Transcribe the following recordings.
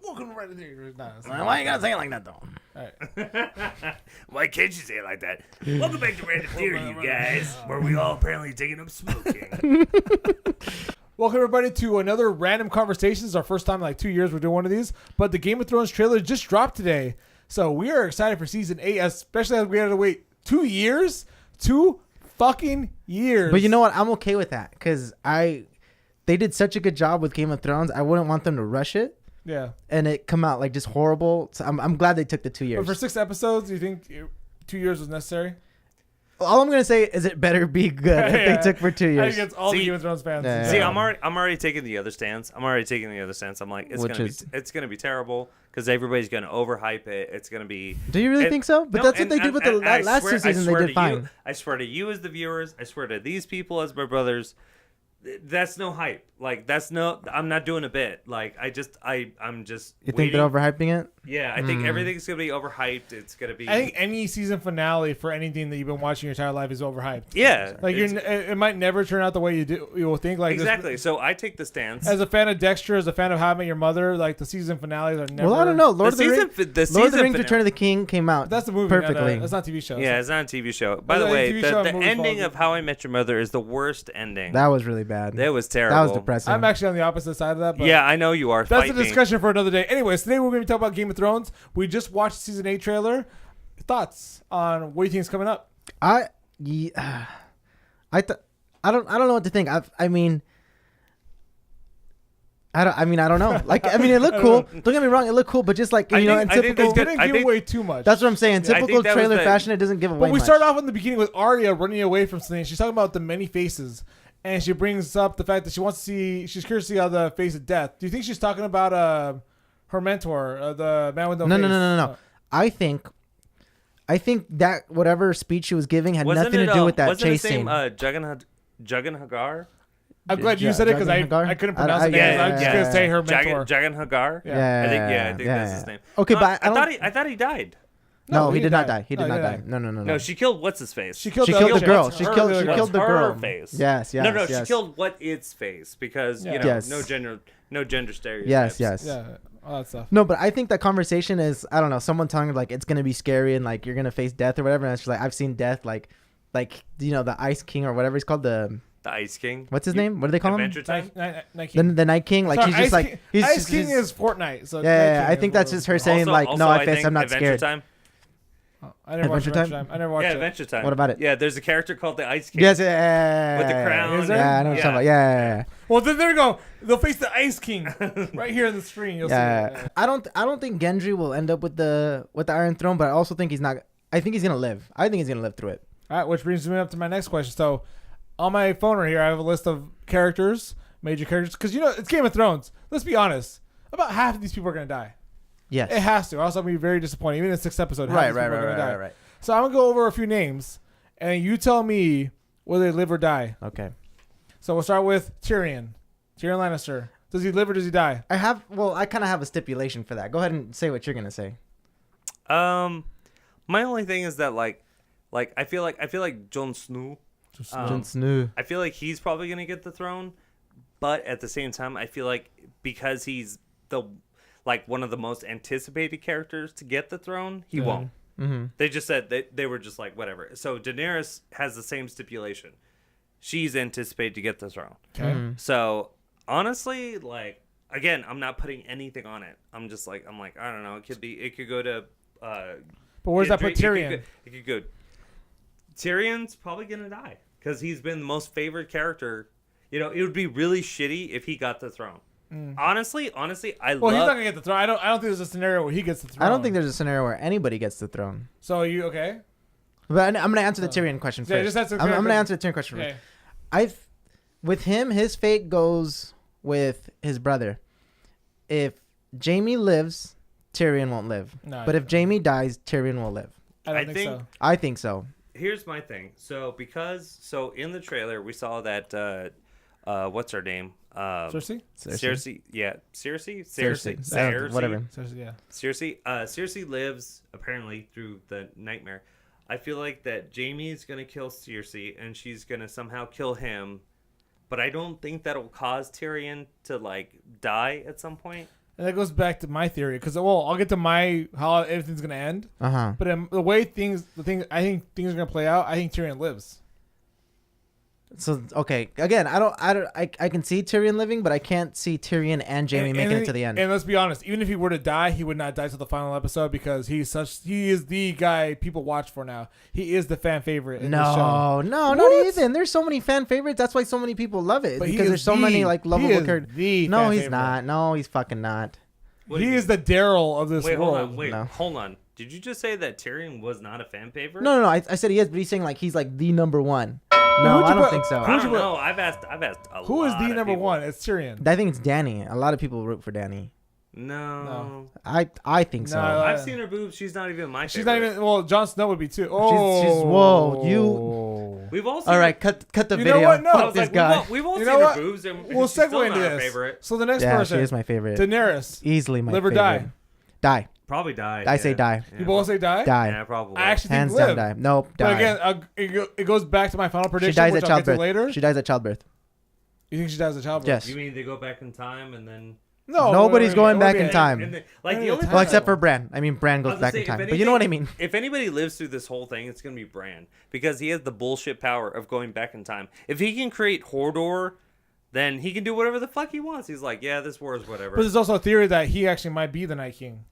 Welcome to Reddit Theater. Why you gotta say it like that, though? All right. Why can't you say it like that? Welcome back to Random Theater, you guys, where we all apparently taking up smoking. Welcome, everybody, to another Random Conversations. It's our first time in like 2 years we're doing one of these. But the Game of Thrones trailer just dropped today. So we are excited for Season 8, especially as we had to wait 2 years. 2 fucking years. But you know what? I'm okay with that because they did such a good job with Game of Thrones. I wouldn't want them to rush it. Yeah. And it come out like just horrible. So I'm glad they took the 2 years. But for 6 episodes, do you think 2 years was necessary? All I'm gonna say is it better be good if they took for 2 years. I think it's all the Game of Thrones fans. Yeah. See, I'm already taking the other stance. I'm like, it's gonna be terrible because everybody's gonna overhype it. It's gonna be. Do you really think so? But that's what they did with the last 2 seasons. They did fine. I swear to you as the viewers. I swear to these people as my brothers. That's no hype. Like I'm not doing a bit. Like I'm just. You think they're overhyping it? Yeah, I think everything's gonna be overhyped. It's gonna be. I think any season finale for anything that you've been watching your entire life is overhyped. Yeah, like it might never turn out the way you will think. Like exactly. So I take the stance as a fan of Dexter, as a fan of How I Met Your Mother. Like the season finales are never. Well, I don't know. Lord of the Rings: Return of the King came out. That's the movie. Perfectly. That's not a TV show. Yeah, it's not a TV show. By the way, the ending of How I Met Your Mother is the worst ending. That was really bad. That was terrible. That was depressing. I'm actually on the opposite side of that. But yeah, I know you are. That's a discussion for another day. Anyways, today we're going to talk about Game of Thrones. We just watched Season 8 trailer. Thoughts on what you think is coming up? I don't know what to think. I don't know. Like, it looked cool. Don't get me wrong, it looked cool, but just like, in typical, it didn't give away too much. That's what I'm saying. Typical trailer fashion, it doesn't give away much. But we much. start off in the beginning with Arya running away from something. She's talking about the many faces, and she brings up the fact that she's curious to see how the face of death. Do you think she's talking about her mentor, the man with no face? No. I think that whatever speech she was giving had nothing to do with that chase scene. Jagan Hagar? I'm glad you said it because I couldn't pronounce it. I'm just going to say her mentor. Jagan Hagar? Yeah. I think that's his name. Okay, but I thought he died. No, he did not die. He did not die. No. No, she killed what's his face. She killed the girl. She killed the girl. Face. Yes. No. She killed what its face because no gender stereotypes. Yes. Yeah. All that stuff. No, but I think that conversation is, I don't know, someone telling her like it's gonna be scary and like you're gonna face death or whatever, and she's like, I've seen death, like the Ice King or whatever he's called, the Ice King. What's his name? What do they call him? Adventure Time. Night King. The Night King. Like, he's just Ice King is Fortnite. So yeah, I think that's just her saying I'm not scared. Time. I never watched Adventure Time. I never watched it. Adventure Time. What about it? Yeah, there's a character called the Ice King. Yes, with the crown. Yeah, I know what you're talking about. Yeah. Well, then there you go. They'll face the Ice King right here on the screen. You'll see. I don't think Gendry will end up with the Iron Throne, but I also think he's not. I think he's gonna live. I think he's gonna live through it. All right, which brings me up to my next question. So, on my phone right here, I have a list of characters, major characters, because it's Game of Thrones. Let's be honest. About half of these people are gonna die. Yes, it has to. Or else I'll be very disappointed. Even in the 6th episode, Right. So I'm gonna go over a few names, and you tell me whether they live or die. Okay. So we'll start with Tyrion. Tyrion Lannister. Does he live or does he die? I kind of have a stipulation for that. Go ahead and say what you're gonna say. My only thing is that like I feel like Jon Snow. Jon Snow. I feel like he's probably gonna get the throne, but at the same time, I feel like because he's one of the most anticipated characters to get the throne, he won't. Mm-hmm. They just said they were just like whatever. So Daenerys has the same stipulation. She's anticipated to get the throne. Okay. Mm-hmm. So honestly, again, I'm not putting anything on it. I'm like I don't know. It could go to. But where's that put Tyrion? It could go. Tyrion's probably gonna die because he's been the most favored character. It would be really shitty if he got the throne. Honestly, he's not gonna get the throne. I don't think there's a scenario where he gets the throne. I don't think there's a scenario where anybody gets the throne. So you okay? But I'm gonna answer the Tyrion question first. Yeah, just answer the I'm gonna answer the Tyrion question first. With him, his fate goes with his brother. If Jaime lives, Tyrion won't live. No, but if Jaime dies, Tyrion will live. I don't think so. I think so. Here's my thing. So in the trailer we saw that what's her name? Cersei? Yeah. Cersei? Whatever. Cersei, yeah. Cersei lives apparently through the nightmare. I feel like that Jaime's gonna kill Cersei and she's gonna somehow kill him, but I don't think that'll cause Tyrion to die at some point. And that goes back to my theory because I'll get to how everything's gonna end. Uh-huh. But the way I think things are gonna play out, I think Tyrion lives. So okay, again, I can see Tyrion living, but I can't see Tyrion and Jaime making it to the end. And let's be honest, even if he were to die, he would not die till the final episode because he is the guy people watch for now. He is the fan favorite in the show. No, not even. There's so many fan favorites. That's why so many people love it because there's so many like lovable characters. No, he's not. No, he's fucking not. He is the Daryl of this world. Hold on. Did you just say that Tyrion was not a fan favorite? No. I said he is, but he's saying like he's like the number one. No, I don't think so. I don't know. I've asked who is the number one? It's Tyrion. I think it's Dany. A lot of people root for Dany. No. I think so. I've seen her boobs. She's not even my favorite. She's not even. Well, Jon Snow would be too. She's whoa, you. We've all seen. All right, cut the you video. Know what? No, fuck this guy. We've all seen her boobs, and we'll she's still segue into not our this. favorite. So the next Yeah, person, she is my favorite. Daenerys. Easily my live favorite. Live or die. Die. Probably die. I say die. Yeah. You both say die. Die. Yeah, probably. I actually Hands think down live. die. Nope. Die. But again, it goes back to my final prediction. She dies which at I'll get to childbirth. later. She dies at childbirth. You think she dies at childbirth? Yes. You mean they go back in time and then? No. Nobody's going back in time. The only Well, except for Bran. I mean, Bran goes back in time. But you know what I mean. If anybody lives through this whole thing, it's gonna be Bran because he has the bullshit power of going back in time. If he can create Hodor, then he can do whatever the fuck he wants. He's like, yeah, this war is whatever. But there's also a theory that he actually might be the Night King.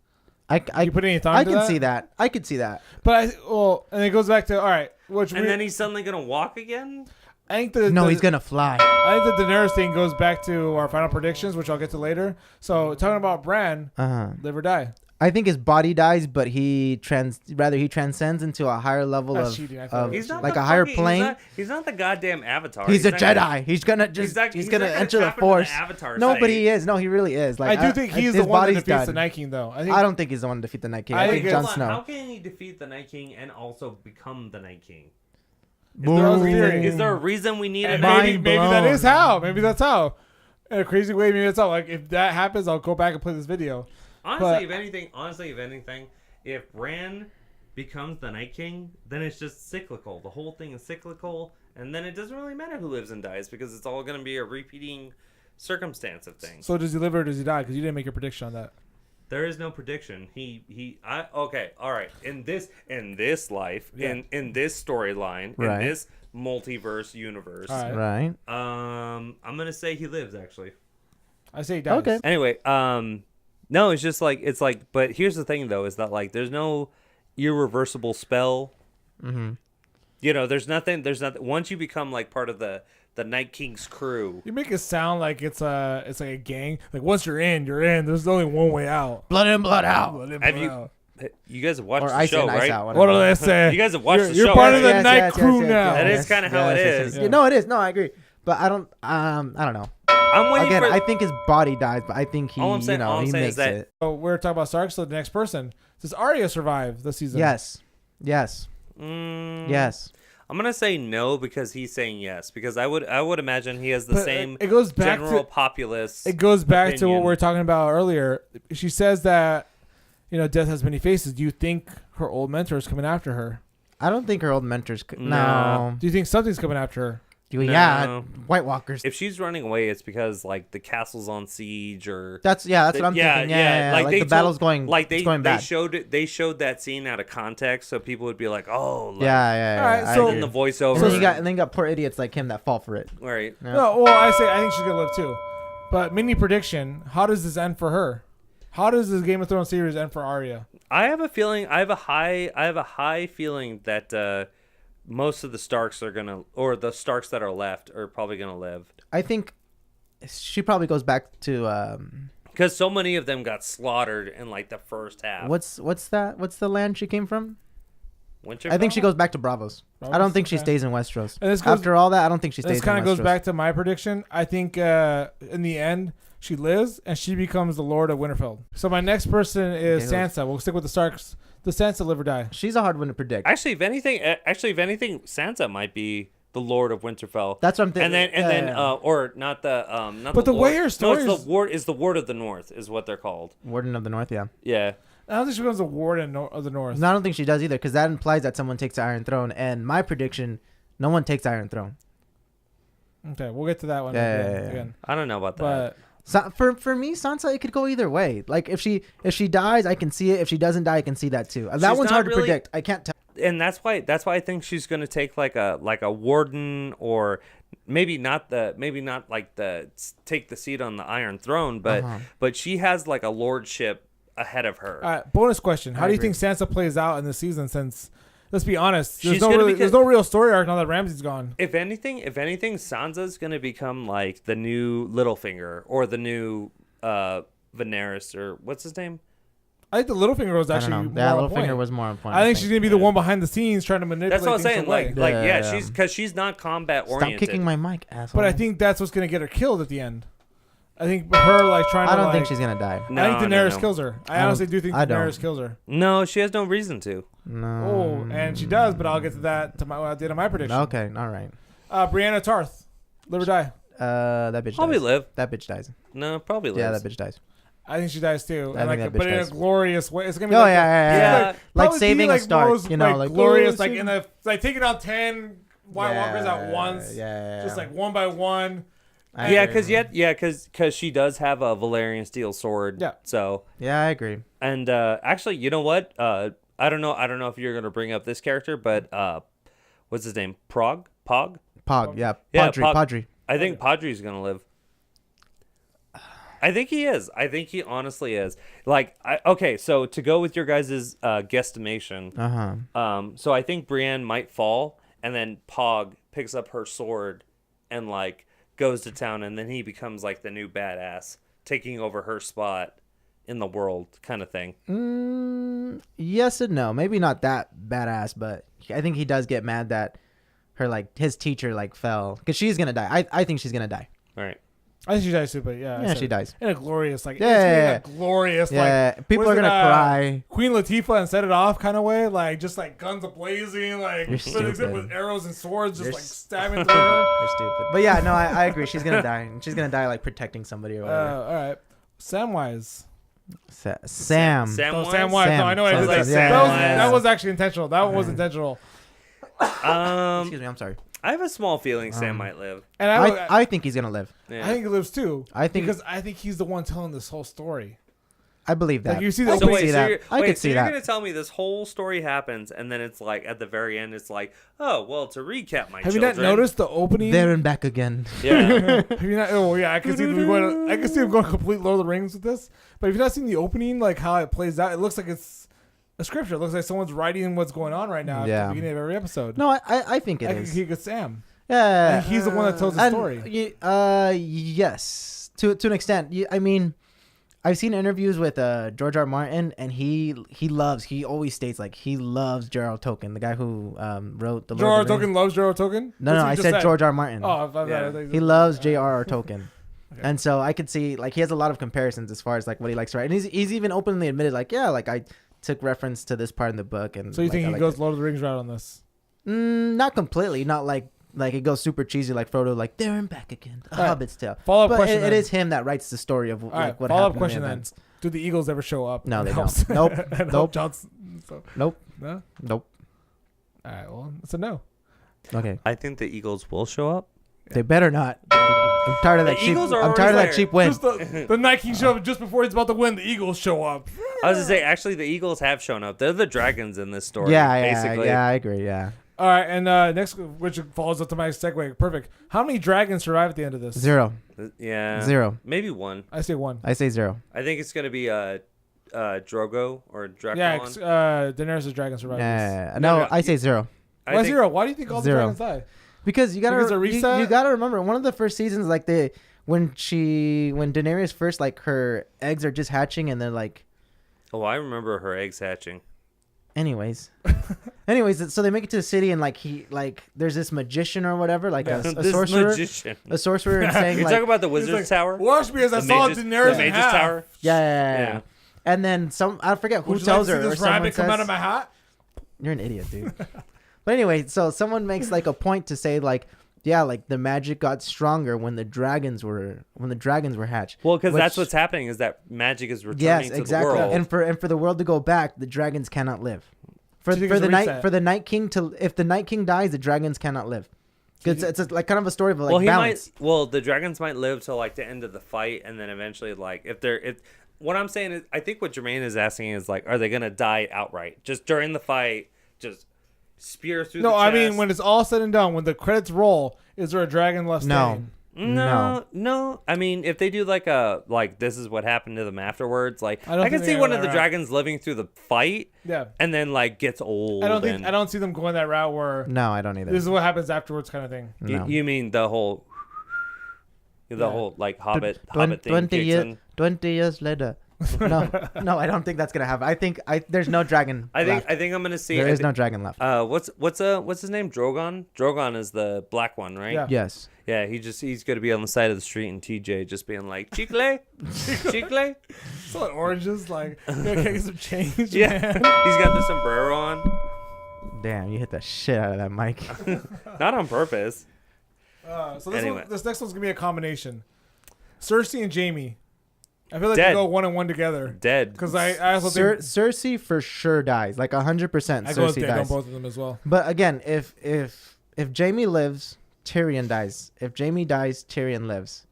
You put any thought I into can that? see that. I could see that. But and it goes back to all right. Then he's suddenly gonna walk again. I think he's gonna fly. I think the Daenerys thing goes back to our final predictions, which I'll get to later. So talking about Bran, live or die. I think his body dies, but he transcends into a higher level he's not like the a higher fucking- plane. He's not the goddamn Avatar. He's a not Jedi. gonna- He's gonna he's gonna not enter the tap into Force. Avatar No, side. but he is. No, he really is. Like I do think he's his the one that body's defeats the done. Night King, though. I don't think he's the one to defeat the Night King. I think think Jon Hold on, Snow. How can he defeat the Night King and also become the Night King? Is there a reason we need a maybe Night that is how. Maybe that's how. In a crazy way, maybe that's how. Like if that happens, I'll go back and play this video. Honestly, if anything, if Bran becomes the Night King, then it's just cyclical. The whole thing is cyclical, and then it doesn't really matter who lives and dies because it's all going to be a repeating circumstance of things. So does he live or does he die? Because you didn't make a prediction on that. There is no prediction. Okay, all right. In this life, in this storyline, Right. in this multiverse universe, Right. I'm gonna say he lives. Actually, I say he dies. Okay. anyway, no, it's like, but here's the thing though, is that like there's no irreversible spell. Mm-hmm. You know, there's nothing. Once you become like part of the Night King's crew. You make it sound like it's like a gang. Like once you're in, you're in. There's only one way out. Blood in, blood out. Blood in, Have blood you? out. You guys have watched Or the ice show, in, ice right? out. What did I say? You guys have watched the You're show, part right? of the Yes, night yes, crew yes, now. That yes, is kinda how it yes, is. yes. No, it is. No, I agree. But I don't know. I'm waiting Again, for. I think his body dies, but I think he, All I'm saying he is makes that- it. So we're talking about Stark. So the next person, does Arya survive this season? Yes. Yes. I'm gonna say no because he's saying yes because I would imagine he has the But same it goes back general to populace. It goes back to what opinion. we were talking about earlier. She says that death has many faces. Do you think her old mentor is coming after her? I don't think her old mentors. Nah. No. Do you think something's coming after her? Yeah. No. White Walkers. If she's running away, it's because like the castle's on siege or That's what I'm thinking. Yeah. Like they the battle's told- going. It's going bad. They showed that scene out of context, so people would be like, "Oh, like, Yeah. All right, I so- agree. And the voiceover. And then you got poor idiots like him that fall for it. Right. Yeah. No, well, I think she's gonna live too. But mini prediction: how does this end for her? How does this Game of Thrones series end for Arya? I have a feeling. I have a high feeling that most of the Starks are gonna, or the Starks that are left, are probably gonna live. I think she probably goes back to Because so many of them got slaughtered in like the first half. what's that? What's the land she came from? Winterfell? I think she goes back to Bravos. I don't think she Okay. stays in Westeros. And this goes- After all that, I don't think she stays. This kind in of goes Westeros. back to my prediction. I think in the end she lives and she becomes the Lord of Winterfell. So my next person is Okay, Sansa. We'll stick with the Starks. The Sansa live or die. She's a hard one to predict. Actually, if anything, Sansa might be the Lord of Winterfell. That's what I'm thinking. And then, or not the, not But the Lord. way her story no, it's the Ward is the Ward of the North is what they're called. Warden of the North, yeah. Yeah. I don't think she becomes the Warden of the North. No, I don't think she does either, because that implies that someone takes the Iron Throne. And my prediction, no one takes Iron Throne. Okay, we'll get to that one Yeah. again. I don't know about that. But So for me, Sansa, it could go either way. Like if she dies, I can see it. If she doesn't die, I can see that too. That one's hard to predict. I can't tell. And that's why I think she's gonna take like a warden, or maybe not take the seat on the Iron Throne, but she has like a lordship ahead of her. All right, bonus question: how do you think Sansa plays out in this season? Since let's be honest, there's no real story arc now that Ramsay's gone. If anything, Sansa's gonna become like the new Littlefinger or the new Daenerys, or what's his name? I think the Littlefinger was actually more on point. Littlefinger was more on point. I think she's gonna be the one behind the scenes trying to manipulate. That's what I'm saying. Away. She's because she's not combat oriented. Stop kicking my mic, asshole. But I think that's what's gonna get her killed at the end. I think her trying to. I don't think she's gonna die. No, I think Daenerys kills her. I honestly do think Daenerys kills her. No, she has no reason to. No. Oh, and she does, but I'll get to that when I did my prediction. Okay, all right. Brianna Tarth, live or die? That bitch probably dies. live. That bitch dies. No, probably lives. Yeah, that bitch dies. I think she dies too. I think that bitch but in dies. a glorious way. It's gonna be yeah. Like saving a Stark, like glorious, like in a taking out 10 White Walkers at once. Yeah. Just like one by one. Because she does have a Valyrian steel sword. Yeah. So. Yeah, I agree. And actually, you know what? I don't know if you're gonna bring up this character, but what's his name? Pog. Yeah. Podri. I think Podri's gonna live. I think he is. I think he honestly is. So to go with your guys' guesstimation, so I think Brienne might fall, and then Pog picks up her sword and goes to town, and then he becomes like the new badass, taking over her spot in the world, kind of thing. Yes and no. Maybe not that badass, but I think he does get mad that her his teacher fell, because she's gonna die. I think she's gonna die. All right. I think she dies too, but yeah, she dies. In a glorious, glorious, people are gonna cry. Queen Latifah and set it off kind of way, just guns a-blazing, with arrows and swords, just stabbing through her. You're stupid. But yeah, no, I agree. She's gonna die, and she's gonna die protecting somebody or whatever. All right, Samwise. Sam. Samwise. No, I know. I did that. That was actually intentional. That one was intentional. Excuse me. I'm sorry. I have a small feeling Sam might live, and I think he's gonna live. Yeah. I think he lives too. I think he's the one telling this whole story. I believe that. You see the I could see that. You're gonna tell me this whole story happens, and then it's at the very end, it's oh well. To recap, have you not noticed the opening? There and back again. Yeah. Have you not? Oh yeah, I can see them going. I can see them going complete Lord of the Rings with this. But have you not seen the opening? How it plays out? It looks like it's a scripture. It looks like someone's writing what's going on right now at the beginning of every episode. No, I think it is. He gets Sam. Yeah, and he's the one that tells the story. Yes, to an extent. I mean, I've seen interviews with George R. R. Martin, and he always states he loves J.R.R. Tolkien, the guy who wrote the Lord of the Rings. J.R.R. Tolkien loves J.R.R. Tolkien? No, I said George R. R. Martin. Oh, he loves J.R.R. Tolkien. Okay. And so I could see he has a lot of comparisons as far as what he likes to write, and he's even openly admitted I took reference to this part in the book. And so you think he goes Lord of the Rings route on this? Not completely, not like it goes super cheesy like Frodo, there and back again. A Hobbit's tale. Follow-up question. It is him that writes the story of what happened. Follow-up question then. Do the Eagles ever show up? No, they don't. Nope. Nope. Johnson, Nope. No? Nope. All right, well, it's a no. Okay. I think the Eagles will show up. They better not. I'm tired of that cheap. I'm tired of that cheap win. The Night King show up just before he's about to win. The Eagles show up. I was gonna say, actually, the Eagles have shown up. They're the dragons in this story. Basically. Yeah, I agree. Yeah. All right, and next, which follows up to my segue. Perfect. How many dragons survive at the end of this? 0. Yeah. 0. Maybe 1. I say 1. I say 0. I think it's gonna be Drogo or Draculon. Yeah, Daenerys' dragon survives. No, I say 0. Why 0? Why do you think all the dragons die? Because you gotta you gotta remember one of the first seasons, when Daenerys first her eggs are just hatching and they're oh, I remember her eggs hatching. Anyways, so they make it to the city and there's this magician or whatever, a sorcerer, and saying you're talking about the wizard's tower. Watch me as I saw Daenerys the mage's tower. Yeah. And then I forget who tells her. This rabbit come out of my hat. You're an idiot, dude. But anyway, so someone makes a point to say the magic got stronger when the dragons were hatched. Well, because that's what's happening is that magic is returning to the world. And for the world to go back, the dragons cannot live. If the Night King dies, the dragons cannot live. It's like kind of a story of like well, balance. the dragons might live till like the end of the fight, and then eventually, like, what I'm saying is, I think what Jermaine is asking is like, are they gonna die outright just during the fight, just spear through? No, the chest? I mean when it's all said and done, when the credits roll, is there a dragon left standing? No. I mean, if they do like this is what happened to them afterwards, like I can see they one go of the that dragons living through the fight, Yeah. and then like gets old. I don't see them going that route where No, I don't either. this is what happens afterwards kind of thing. No. You mean the whole like Hobbit thing 20 kicks years, in? 20 years later. No, I don't think that's gonna happen. I think there's no dragon. I think left. I'm gonna see. There is no dragon left. What's his name? Drogon. Drogon is the black one, right? Yeah. Yes. Yeah, he's gonna be on the side of the street in TJ, just being like, "Chicle, chicle." So like oranges, like can I get some change? Yeah, Man? he's got the sombrero on. Damn, you hit the shit out of that mic. Not on purpose. So Anyway. this next one's gonna be a combination. Cersei and Jaime. I feel like Dead. they go 1 and 1 together. Dead. Because I also think Cersei for sure dies. Like 100%. I go with Cersei dead on dies. both of them as well. But again, if Jaime lives, Tyrion dies. If Jaime dies, Tyrion lives.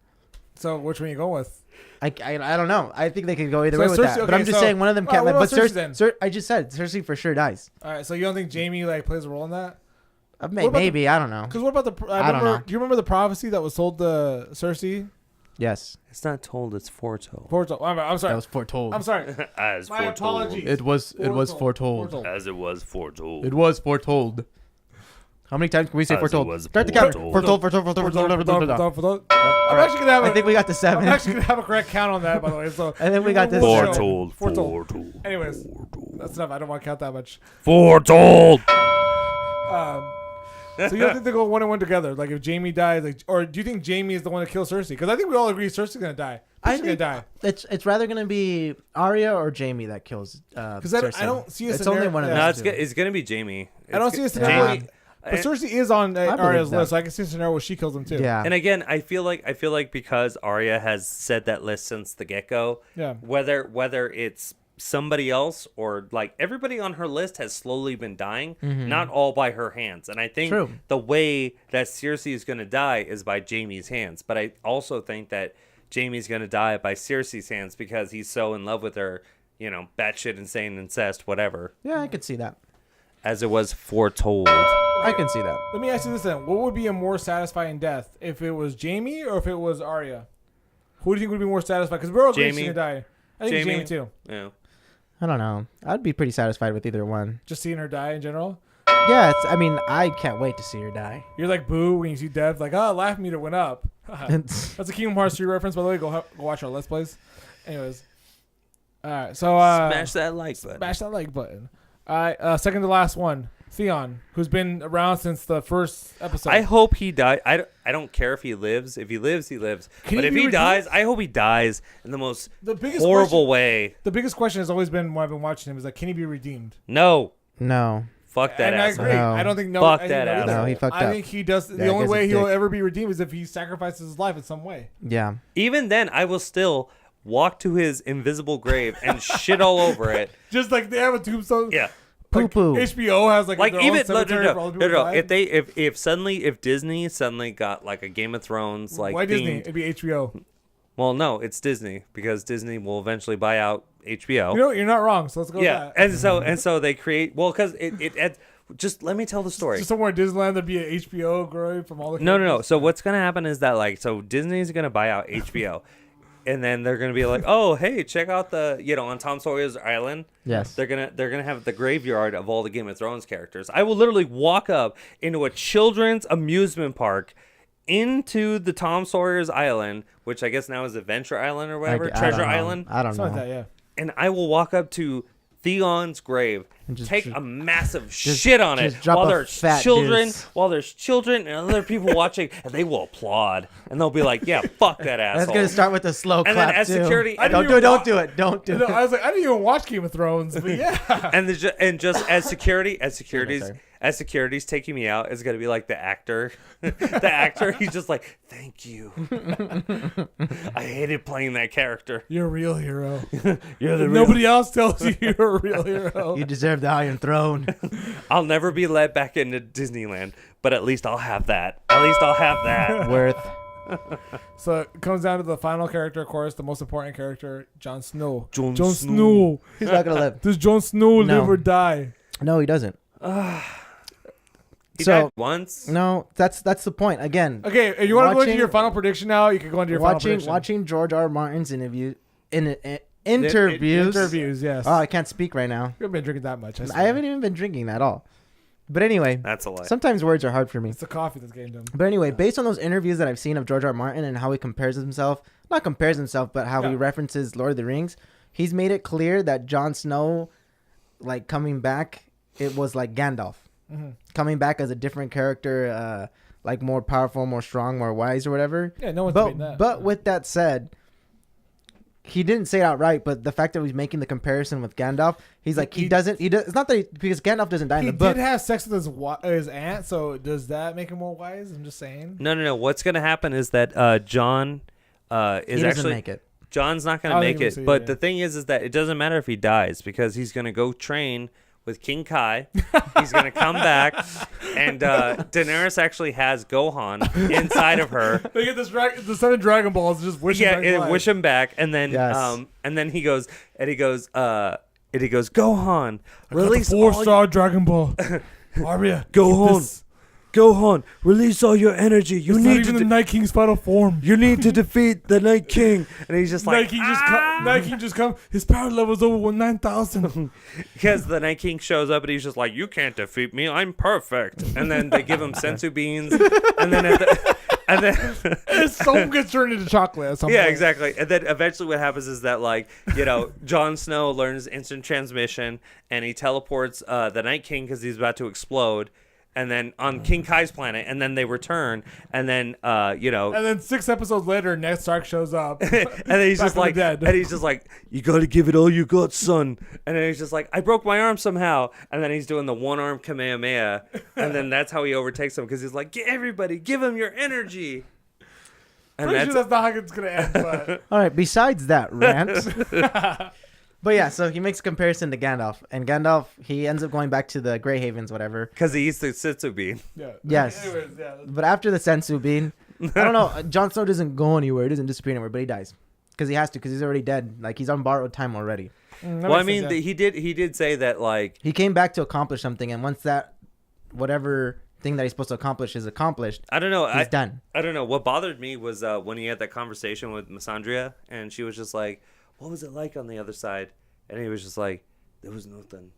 So which one you going with? I don't know. I think they could go either So way with Cersei- that. But okay, I'm just so- saying one of them can't what live. But about Cersei then? I just said Cersei for sure dies. All right, so you don't think Jaime like plays a role in that? Maybe, about I don't know. Because what about I don't know. Do you remember the prophecy that was told to Cersei? Yes, It's not told; it's foretold. I'm sorry. that was foretold. I'm sorry. As My apologies. It was Foretold. As it was foretold. It was foretold. How many times can we say As it foretold? was Start the counter. foretold. Foretold. I'm actually gonna have. I think we got to 7. I'm actually gonna have a correct count on that, by the way. So And then we got this. Foretold. Foretold. Foretold. Anyways, that's enough. I don't want to count that much. Foretold. So you don't think they go 1 and 1 together? Like if Jaime dies, like, or do you think Jaime is the one to kill Cersei? Because I think we all agree Cersei's gonna die. She's gonna die. It's rather gonna be Arya or Jaime that kills. Because Cersei. I don't see a It's scenario. only one of yeah. those. No, it's gonna be Jaime. I don't see a Jaime. scenario. But Cersei is on believe Arya's that. list, so I can see a scenario where she kills him too. Yeah. And again, I feel like because Arya has said that list since the get-go, Yeah. whether it's somebody else or like everybody on her list has slowly been dying, not all by her hands. And I think True. the way that Cersei is going to die is by Jaime's hands. But I also think that Jaime's going to die by Cersei's hands because he's so in love with her, batshit insane incest, whatever, Yeah, I could see that. as it was foretold. I can see that. Let me ask you this then: what would be a more satisfying death, if it was Jaime or if it was Arya? Who do you think would be more satisfied? Because we're all agreeing she's Jaime. gonna die. I think Jaime too. Yeah. I don't know. I'd be pretty satisfied with either one. Just seeing her die in general. Yeah, I can't wait to see her die. You're like Boo when you see Dev, like, laugh meter went up. That's a Kingdom Hearts 3 reference, by the way. Go watch our Let's Plays. Anyways. All right, so Smash that like button. smash that like button. All right, second to last one. Theon, who's been around since the first episode. I hope he dies. I don't care if he lives. If he lives, he lives. Can But he if be he redeemed? dies, I hope he dies in the most the biggest horrible way. The biggest question has always been when I've been watching him is like, can he be redeemed? No. No. Fuck that And I asshole. agree. No. I don't think Fuck I think that no either. asshole. No, he fucked I up. think he does. Yeah, The I only guess way he's he'll dick. ever be redeemed is if he sacrifices his life in some way. Yeah. Even then, I will still walk to his invisible grave and shit all over it. Just like they have a tombstone. Yeah. Like Poo-poo. HBO has like their even own cemetery for all the people who died. if Disney suddenly got like a Game of Thrones like Why Disney? themed- It'd be HBO. well, no, it's Disney because Disney will eventually buy out HBO. You know what? You're not wrong. So let's go Yeah, with that. and so they create because it just let me tell the story. Just somewhere in Disneyland there'd be an HBO growing from all the No. characters. So what's gonna happen is that so Disney's gonna buy out HBO, and then they're gonna be like, oh hey, check out the on Tom Sawyer's Island. Yes. They're gonna have the graveyard of all the Game of Thrones characters. I will literally walk up into a children's amusement park into the Tom Sawyer's Island, which I guess now is Adventure Island or whatever, I Treasure don't know. Island. I don't know. Something like that. Yeah. And I will walk up to Theon's grave, And just take dr- a massive shit on it just drop while a there's fat children, deuce. and other people watching, and they will applaud, and they'll be like, "Yeah, fuck that asshole." That's gonna start with a slow And clap then as too. security- I don't didn't do it. even Don't wa- do it. Don't do No, it. I was like, I didn't even watch Game of Thrones, but yeah. and just as security's sorry. taking me out, it's gonna be like the actor, he's just like, "Thank you." I hated playing that character. You're a real hero. You're the real. Nobody else tells you you're a real hero. You deserve of the Iron Throne. I'll never be let back into Disneyland, but at least I'll have that. At least I'll have that. Worth. So it comes down to the final character, of course, the most important character, Jon Snow. Jon Snow. He's not gonna live. Does Jon Snow No. live or die? No, he doesn't. He So- died once. No, that's the point. Again, Okay, if you want to go into Watching- your final prediction now, you can go into your final prediction. watching George R. R. Martin's interviews. Interviews, yes. Oh, I can't speak right now. You haven't been drinking that much. I haven't even been drinking at all. But anyway, That's a lie. sometimes words are hard for me. It's the coffee that's getting done. But anyway, based on those interviews that I've seen of George R. R. Martin and how he compares himself, not compares himself, but how he Yeah. references Lord of the Rings, he's made it clear that Jon Snow, like coming back, it was like Gandalf. Mm-hmm. Coming back as a different character, like more powerful, more strong, more wise or whatever. Yeah, no one's debating that. But with that said, he didn't say it outright, but the fact that he's making the comparison with Gandalf, he's like, he does. It's not that because Gandalf doesn't die in He the book. did have sex with his aunt, so does that make him more wise? I'm just saying. No. What's going to happen is that John He is doesn't actually make it. John's not going I to don't make think it. so, But yeah. the thing is that it doesn't matter if he dies because he's going to go train with King Kai. He's going to come back, and Daenerys actually has Gohan inside of her. They get the 7 Dragon Balls just wish him back to life. Wish him back, and then Yes. and then he goes, Gohan, release all 4-star Dragon Ball. Arya, Gohan, Gohan, release all your energy. You It's not need even to the Night King's final form. you need to defeat the Night King. And he's just like, Night King just come. His power level's over 9,000. because the Night King shows up and he's just like, you can't defeat me. I'm perfect. And then they give him sensu beans, and then His soul gets turned into chocolate at some yeah, point. exactly. And then eventually what happens is that, like, Jon Snow learns instant transmission and he teleports the Night King because he's about to explode. And then on King Kai's planet, and then they return, and then And then 6 episodes later, Ned Stark shows up. and then he's Back just from the like, dead. and he's just like, you got to give it all you got, son. And then he's just like, I broke my arm somehow, and then he's doing the one arm Kamehameha, and then that's how he overtakes him because he's like, get everybody, give him your energy. And Pretty sure that's not how it's gonna end. But All right. Besides that rant. But yeah, so he makes a comparison to Gandalf, and Gandalf he ends up going back to the Grey Havens, whatever. because he eats the Sitsu bean. yeah. Yes. Anyways, yeah. But after the sensu bean, I don't know. Jon Snow doesn't go anywhere. He doesn't disappear anywhere, but he dies because he has to because he's already dead. Like he's on borrowed time already. That Well, I makes mean, sense, yeah. he did say that, like, He came back to accomplish something, and once that whatever thing that he's supposed to accomplish is accomplished, I don't know. he's done. I don't know. What bothered me was when he had that conversation with Missandria, and she was just like, what was it like on the other side? And he was just like, there was nothing.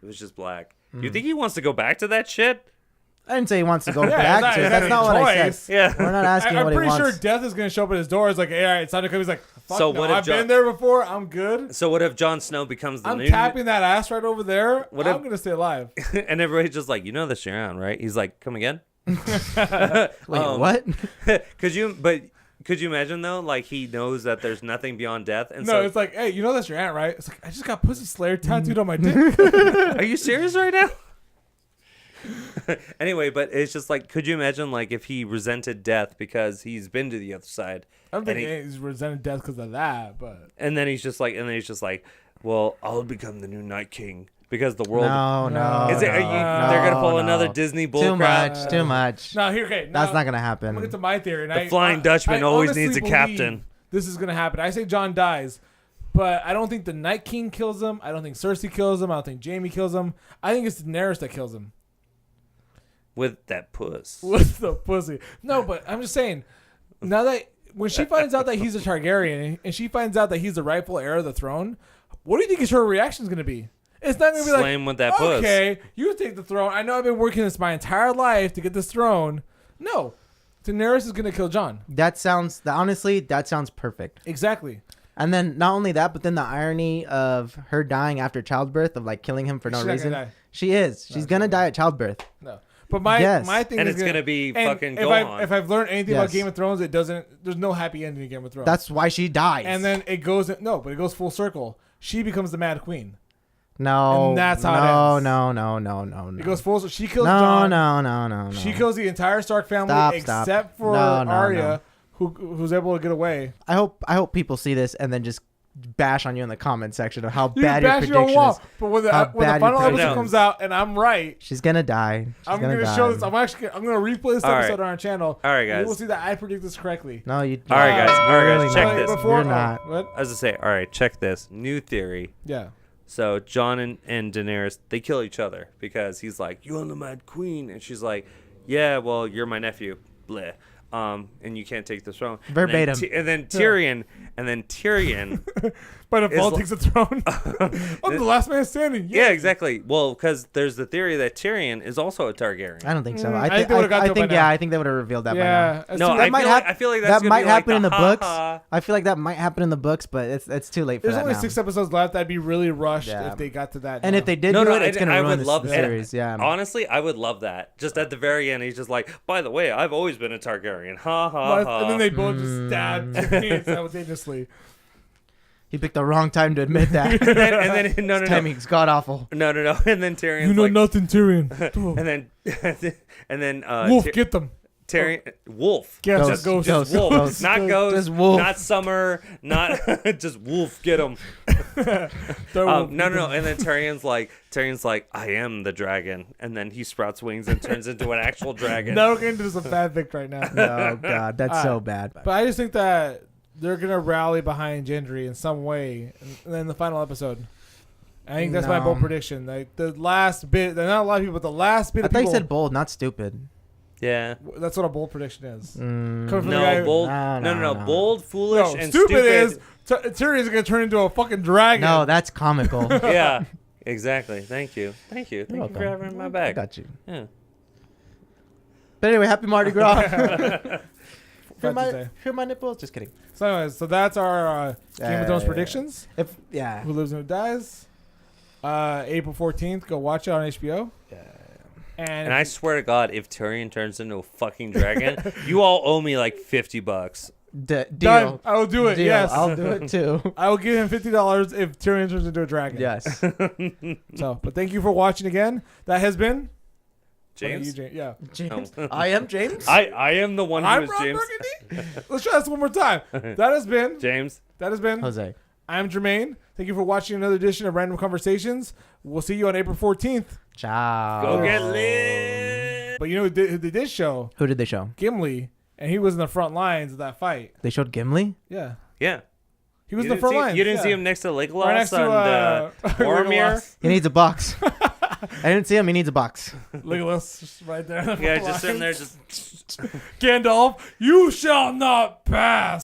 It was just black. You think he wants to go back to that shit? I didn't say he wants to go Yeah, back it's to it. not That's not what I choice. said. Yeah. We're not asking I'm what he pretty sure wants. Death is gonna show up at his door. It's like, hey, all right, it's time to come. He's like, fuck So no, what if I've Jon- been there before. I'm good. So what if Jon Snow becomes the I'm new... tapping that ass right over there. What I'm if- gonna stay alive. and everybody's just like, this you're on, right? He's like, come again? Wait, what? Could you imagine, though? Like, he knows that there's nothing beyond death. And No, so, it's like, hey, you know that's your aunt, right? It's like, I just got Pussy Slayer tattooed on my dick. are you serious right now? Anyway, but it's just like, could you imagine, like, if he resented death because he's been to the other side? I don't think And he's resenting death because of that, but And then he's just like, well, I'll become the new Night King because the world... No. Is it? Are you, they're gonna pull no. another Disney Too bullcrap. much. Too much. no, here, okay, That's now, not gonna I'm happen. gonna get to my theory. And The Flying Dutchman always honestly needs a believe captain. This is gonna happen. I say John dies, but I don't think the Night King kills him. I don't think Cersei kills him. I don't think Jaime kills him. I think it's Daenerys that kills him With that puss. with the pussy. No, but I'm just saying. Now that when she finds out that he's a Targaryen and she finds out that he's the rightful heir of the throne, what do you think is her reaction going to be? It's not going to be like, Slam with that puss. okay, you take the throne. I know I've been working this my entire life to get this throne. No, Daenerys is going to kill Jon. Honestly, that sounds perfect. Exactly. And then not only that, but then the irony of her dying after childbirth, of like killing him for no She's not reason. gonna die. She is. She's gonna die at childbirth. No. But my Yes. thing And is it's gonna be and fucking if Gohan. if I've learned anything about Yes. Game of Thrones, there's no happy ending in Game of Thrones. That's why she dies. and then it goes but it goes full circle. She becomes the Mad Queen. no, and that's how it ends. no. It goes full. She kills no, Jon. no. She kills the entire Stark family Stop. except for No, Arya, who's able to get away. I hope people see this and then just bash on you in the comment section of how You bad your bash prediction wall, is. but when the How bad your final prediction episode is. comes out and I'm right, She's gonna die. I'm gonna show this. I'm gonna replay this All right. episode on our channel. All right, and guys. You will see that I predict this correctly. No, you. All right, guys. All right, guys. Really Check not. this. Before, You're not. What? I was gonna say, all right, check this. New theory. Yeah. So Jon and Daenerys, they kill each other because he's like, "You're the Mad Queen," and she's like, "Yeah, well, you're my nephew." Bleh. And you can't take the throne. Verbatim. And then Tyrion, By default, Is- takes the throne. I'm the last man standing. yeah, exactly. Well, because there's the theory that Tyrion is also a Targaryen. I don't think so. I I think think. they would've got to it by now. I think they would have revealed that by now. Yeah. as No, soon- That might I feel like that's that gonna might be like happen in the books. ha-ha. I feel like that might happen in the books, but it's too late for There's that only now. 6 episodes left. I'd be really rushed Yeah. if they got to that. And now. if they did No, do no, it, it's I gonna ruin would the love that. series. Yeah. Honestly, I would love that. Just at the very end, he's just like, "By the way, I've always been a Targaryen." Ha ha ha. And then they both just stabbed Tyrion simultaneously. He picked the wrong time to admit that. and then no. Timing's god awful. No. And then Tyrion's You know like, nothing, Tyrion. and then Wolf, get them. Tyrion, Wolf. Yeah, Ghost, just ghost. ghost. Wolf, Ghost. not Ghost, Just Wolf. not Summer, not just Wolf. Get him. Throw Wolf. No. And then Tyrion's like, I am the dragon, and then he sprouts wings and turns into an actual dragon. Now we're getting into some bad Vic right now. Oh god, that's so bad. But I just think that they're gonna rally behind Gendry in some way, and then the final episode. I think that's my No. bold prediction. Like the last bit, not a lot of people, but the last bit I of thought you people. said bold, not stupid. Yeah. That's what a bold prediction is. Mm. Coming from the guy No, who- bold. No. No. Bold, foolish, No, and stupid is Tyrion's gonna turn into a fucking dragon. No, that's comical. Yeah. Exactly. Thank you. Thank you for welcome. having my I back. got you. Yeah. But anyway, happy Mardi Gras. Forgot to say. Hear my nipples? Just kidding. So anyways, so that's our Game of Thrones predictions. Yeah. Who Lives and Who Dies. April 14th, go watch it on HBO. And I swear to God, if Tyrion turns into a fucking dragon, you all owe me like $50. Deal. Done. I will do it. Deal. Yes, I'll do it too. I will give him $50 if Tyrion turns into a dragon. Yes. So, but thank you for watching again. That has been James? Yeah. James. I am James. I am the one who I'm is Ron James. Burgundy. Let's try this one more time. That has been. James. That has been. Jose. I'm Jermaine. Thank you for watching another edition of Random Conversations. We'll see you on April 14th. Ciao. Go get lit. But you know who they did show? Who did they show? Gimli, and he was in the front lines of that fight. They showed Gimli. Yeah. Yeah. He was You in the front lines. You didn't yeah. see him next to Legolas Right next to and Boromir? Legolas. He needs a box. I didn't see him. He needs a box. Legolas, just right there. in the Yeah, front just sitting there, lines. just. Gandalf, you shall not pass.